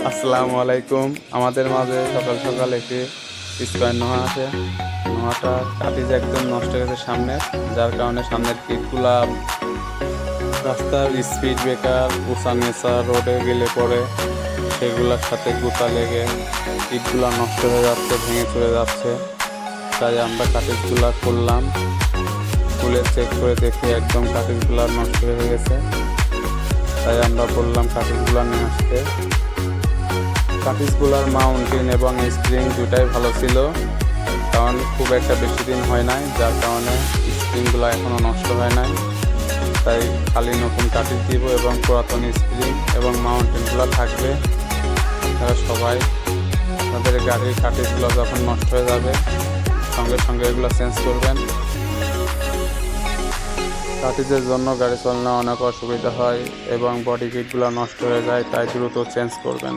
আসসালামু আলাইকুম। আমাদের মাঝে সকাল সকাল একটি স্কোয়ার নোয়া আছে। নোয়াটা কাটিজ একদম নষ্ট হয়ে গেছে সামনে, যার কারণে সামনের কিটগুলা রাস্তার স্পিড ব্রেকার উঁচা নেচা রোডে গেলে পরে সেগুলোর সাথে গুতা লেগে কিটগুলা নষ্ট হয়ে যাচ্ছে, ভেঙে চলে যাচ্ছে। তাই আমরা কাটিজগুলা খুললাম, খুলে চেক করে দেখি একদম কাটিজগুলা নষ্ট হয়ে গেছে। তাই আমরা বললাম কাটিজগুলা নিয়ে আসতে। কাটিজগুলার মাউন্টেন এবং স্প্রিং দুটাই ভালো ছিল, কারণ খুব একটা বেশি দিন হয় নাই, যার কারণে স্প্রিংগুলো এখনও নষ্ট হয় নাই। তাই খালি নতুন কাটিজ দিব এবং পুরাতন স্প্রিং এবং মাউন্টেনগুলো থাকবে। তারা সবাই তাদের গাড়ির কাটিজগুলো যখন নষ্ট হয়ে যাবে সঙ্গে সঙ্গে এগুলো চেঞ্জ করবেন। কাটিজের জন্য গাড়ি চালানো অনেক অসুবিধা হয় এবং বডি কিটগুলো নষ্ট হয়ে যায়, তাই দ্রুত চেঞ্জ করবেন।